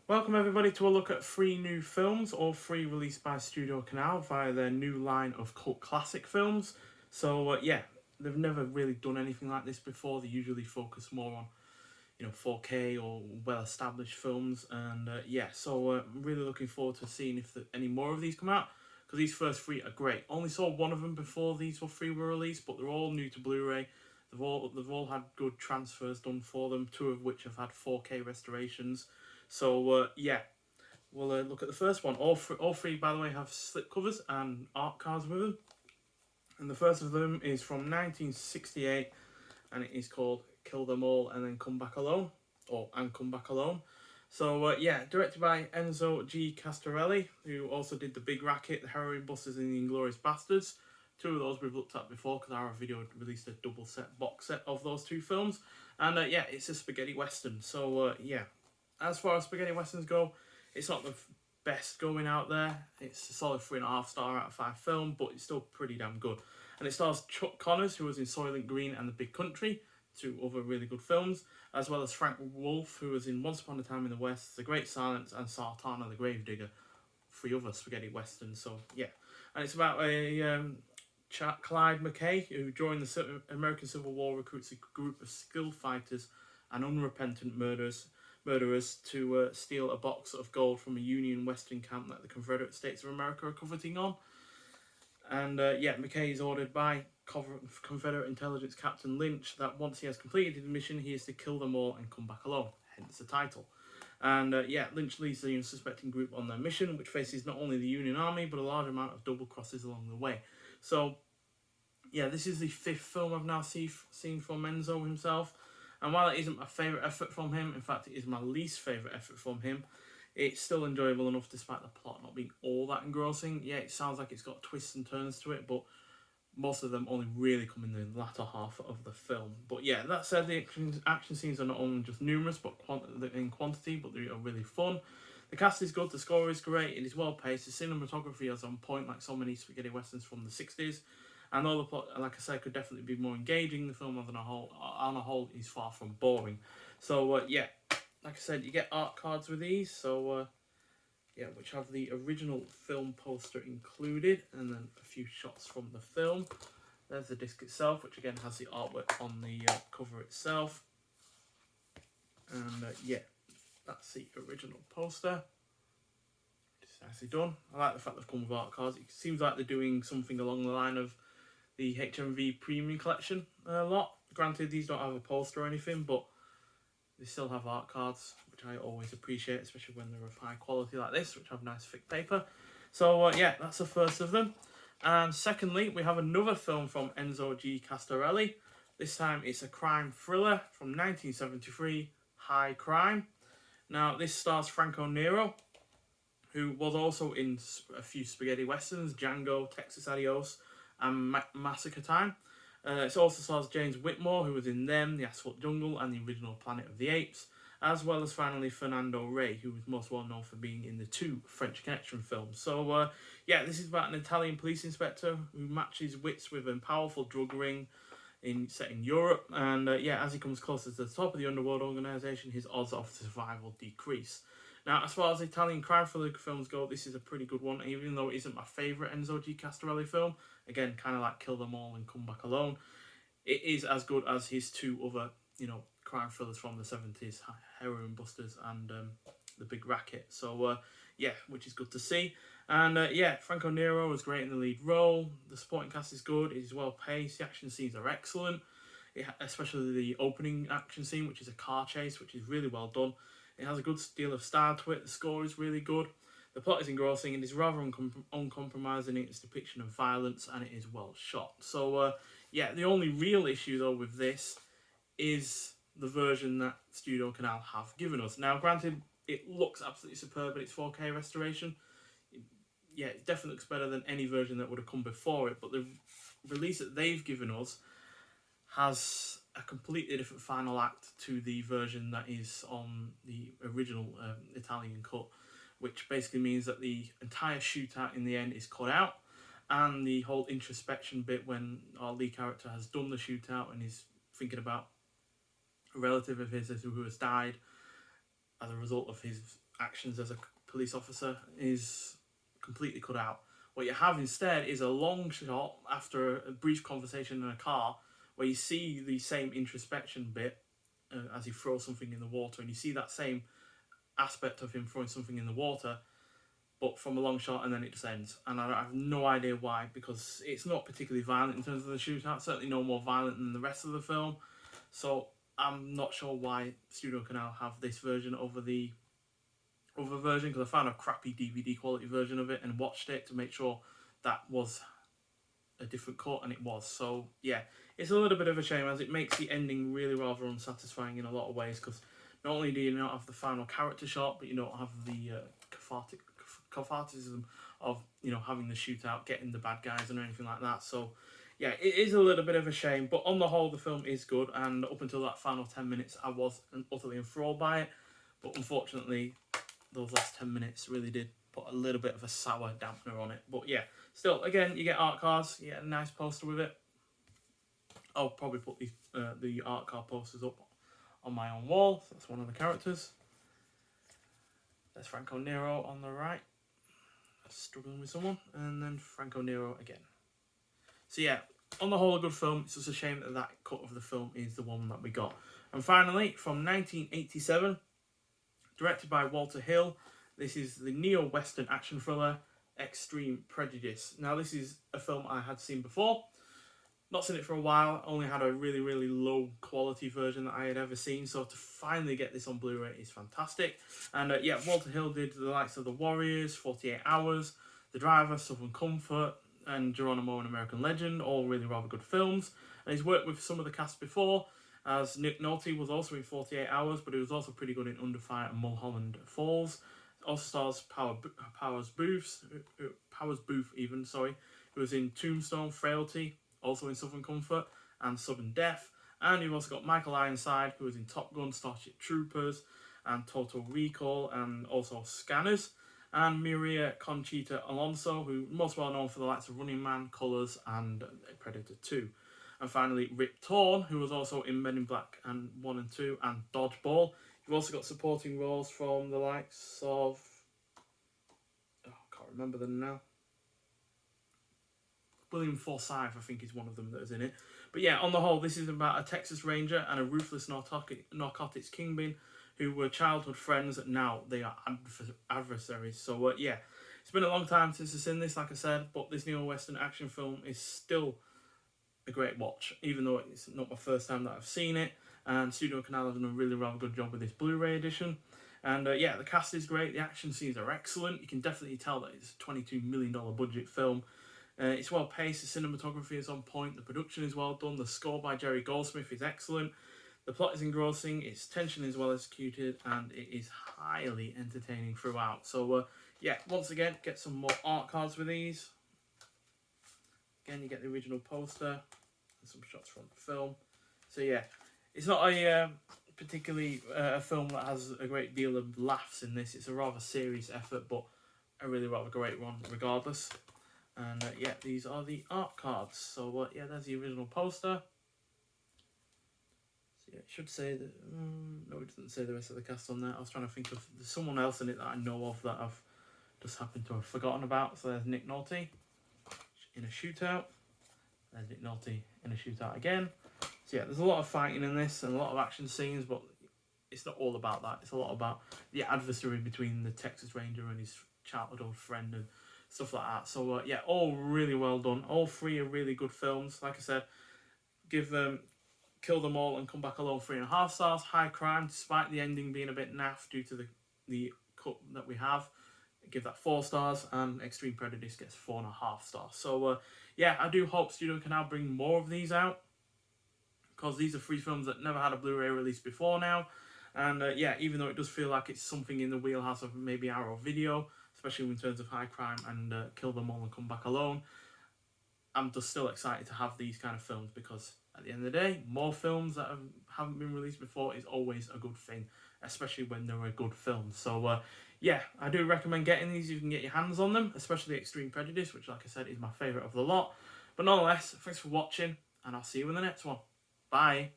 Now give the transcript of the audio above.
Welcome everybody to a look at 3 new films, all 3 released by Studio Canal via their new line of cult classic films. So yeah, they've never really done anything like this before. They usually focus more on 4K or well-established films, and I'm really looking forward to seeing if any more of these come out, because these first 3 are great. Only saw one of them before these 3 were released, but they're all new to Blu-ray. They've all had good transfers done for them, 2 of which have had 4K restorations. So we'll look at the first one. All three, by the way, have slip covers and art cards with them. And the first of them is from 1968, and it is called Kill Them All and Then Come Back Alone, and Come Back Alone. So directed by Enzo G. Castorelli, who also did The Big Racket, The Heroin Busters, and The Inglourious Bastards. 2 of those we've looked at before, because our video released a double set box set of those 2 films. And it's a spaghetti western. As far as spaghetti westerns go, it's not the best going out there. It's a solid 3.5 star out of 5 film, but it's still pretty damn good. And it stars Chuck Connors, who was in Soylent Green and The Big Country, 2 other really good films, as well as Frank Wolf, who was in Once Upon a Time in the West, The Great Silence, and Sartana the Gravedigger, 3 other spaghetti westerns. And it's about a Clyde McKay, who during the American Civil War recruits a group of skilled fighters and unrepentant murderers to steal a box of gold from a Union Western camp that the Confederate States of America are coveting on. And McKay is ordered by Confederate intelligence Captain Lynch that once he has completed the mission, he is to kill them all and come back alone, hence the title. And Lynch leads the unsuspecting group on their mission, which faces not only the Union Army, but a large amount of double crosses along the way. So, this is the 5th film I've now seen from Enzo himself. And while it isn't my favourite effort from him, in fact it is my least favourite effort from him, it's still enjoyable enough despite the plot not being all that engrossing. Yeah, it sounds like it's got twists and turns to it, but most of them only really come in the latter half of the film. But yeah, that said, the action scenes are not only just numerous but in quantity, but they are really fun. The cast is good, the score is great, it is well paced, the cinematography is on point like so many spaghetti westerns from the 60s. And though the plot, like I said, could definitely be more engaging, the film on a whole is far from boring. Like I said, you get art cards with these, which have the original film poster included, and then a few shots from the film. There's the disc itself, which again has the artwork on the cover itself. And that's the original poster. It's nicely done. I like the fact they've come with art cards. It seems like they're doing something along the line of the HMV Premium Collection a lot. Granted, these don't have a poster or anything, but they still have art cards, which I always appreciate, especially when they're of high quality like this, which have nice thick paper. That's the first of them. And secondly, we have another film from Enzo G. Castorelli. This time it's a crime thriller from 1973, High Crime. Now, this stars Franco Nero, who was also in a few spaghetti westerns, Django, Texas Adios, and Massacre Time. It also stars James Whitmore, who was in Them, The Asphalt Jungle, and the original Planet of the Apes, as well as finally Fernando Rey, who was most well known for being in the 2 French Connection films. This is about an Italian police inspector who matches wits with a powerful drug ring set in Europe, and as he comes closer to the top of the underworld organisation, his odds of survival decrease. Now, as far as Italian crime thriller films go, this is a pretty good one, even though it isn't my favourite Enzo G. Castorelli film. Again, kind of like Kill Them All and Come Back Alone. It is as good as his 2 other, crime thrillers from the 70s, Heroin Busters and The Big Racket. Which is good to see. And Franco Nero is great in the lead role. The supporting cast is good. It is well paced. The action scenes are excellent. Especially the opening action scene, which is a car chase, which is really well done. It has a good deal of style to it. The score is really good. The plot is engrossing. It is rather uncompromising in its depiction of violence, and it is well shot. The only real issue though with this is the version that Studio Canal have given us. Now, granted, it looks absolutely superb in its 4K restoration. It definitely looks better than any version that would have come before it, but the release that they've given us has a completely different final act to the version that is on the original Italian cut, which basically means that the entire shootout in the end is cut out, and the whole introspection bit when our lead character has done the shootout and is thinking about a relative of his who has died as a result of his actions as a police officer is completely cut out. What you have instead is a long shot after a brief conversation in a car where you see the same introspection bit as he throws something in the water, and you see that same aspect of him throwing something in the water, but from a long shot, and then it just ends. And I have no idea why, because it's not particularly violent in terms of the shootout, certainly no more violent than the rest of the film. So I'm not sure why Studio Canal have this version over the other version, because I found a crappy DVD quality version of it and watched it to make sure that was a different cut, and it was. So yeah, it's a little bit of a shame, as it makes the ending really rather unsatisfying in a lot of ways, because not only do you not have the final character shot, but you don't have the catharticism of, you know, having the shootout, getting the bad guys and anything like that. So yeah, it is a little bit of a shame, but on the whole the film is good, and up until that final 10 minutes I was utterly enthralled by it. But unfortunately those last 10 minutes really did put a little bit of a sour dampener on it. But yeah, still, again, you get art cards, you get a nice poster with it. I'll probably put the art card posters up on my own wall. So that's one of the characters. There's Franco Nero on the right, struggling with someone, and then Franco Nero again. So yeah, on the whole, a good film. It's just a shame that that cut of the film is the one that we got. And finally, from 1987, directed by Walter Hill, this is the neo-western action thriller Extreme Prejudice. Now, this is a film I had seen before. Not seen it for a while, only had a really, really low quality version that I had ever seen, so to finally get this on Blu-ray is fantastic. And yeah, Walter Hill did the likes of The Warriors, 48 Hours, The Driver, Southern Comfort, and Geronimo, An American Legend, all really rather good films. And he's worked with some of the cast before, as Nick Nolte was also in 48 Hours, but he was also pretty good in Under Fire and Mulholland Falls. Also stars Powers Booth, who was in Tombstone, Frailty, also in Southern Comfort, and Southern Death. And you've also got Michael Ironside, who was in Top Gun, Starship Troopers, and Total Recall, and also Scanners. And Maria Conchita Alonso, who most well known for the likes of Running Man, Colours, and Predator 2. And finally, Rip Torn, who was also in Men in Black and 1 and 2, and Dodgeball. You've also got supporting roles from the likes of... I can't remember them now. William Forsythe, I think, is one of them that is in it. But yeah, on the whole, this is about a Texas Ranger and a ruthless narcotics kingpin who were childhood friends, and now they are adversaries. So yeah, it's been a long time since I've seen this, like I said, but this neo-western action film is still a great watch, even though it's not my first time that I've seen it. And Studio Canal has done a really rather good job with this Blu-ray edition. And yeah, the cast is great, the action scenes are excellent. You can definitely tell that it's a $22 million budget film. It's well paced, the cinematography is on point, the production is well done, the score by Jerry Goldsmith is excellent, the plot is engrossing, its tension is well executed, and it is highly entertaining throughout. So yeah, once again, get some more art cards with these. Again, you get the original poster and some shots from the film. So yeah, it's not a particularly a film that has a great deal of laughs in this. It's a rather serious effort, but a really rather great one regardless. And yeah, these are the art cards. So yeah, there's the original poster. So yeah, it should say that... no, it doesn't say the rest of the cast on there. I was trying to think of... There's someone else in it that I know of that I've just happened to have forgotten about. So there's Nick Nolte in a shootout. There's Nick Nolte in a shootout again. So yeah, there's a lot of fighting in this and a lot of action scenes, but it's not all about that. It's a lot about the adversary between the Texas Ranger and his childhood friend and stuff like that. So yeah, all really well done. All three are really good films. Like I said, give Kill Them All and Come Back Alone 3.5 stars. High Crime, despite the ending being a bit naff due to the cut that we have, give that 4 stars. And Extreme Prejudice gets 4.5 stars. So yeah, I do hope Studio Canal bring more of these out, because these are 3 films that never had a Blu-ray release before now. And yeah, even though it does feel like it's something in the wheelhouse of maybe Arrow Video, especially in terms of High Crime and Kill Them All and Come Back Alone, I'm just still excited to have these kind of films, because at the end of the day, more films that haven't been released before is always a good thing, especially when they're a good film. So yeah, I do recommend getting these if you can get your hands on them, especially Extreme Prejudice, which, like I said, is my favourite of the lot. But nonetheless, thanks for watching, and I'll see you in the next one. Bye.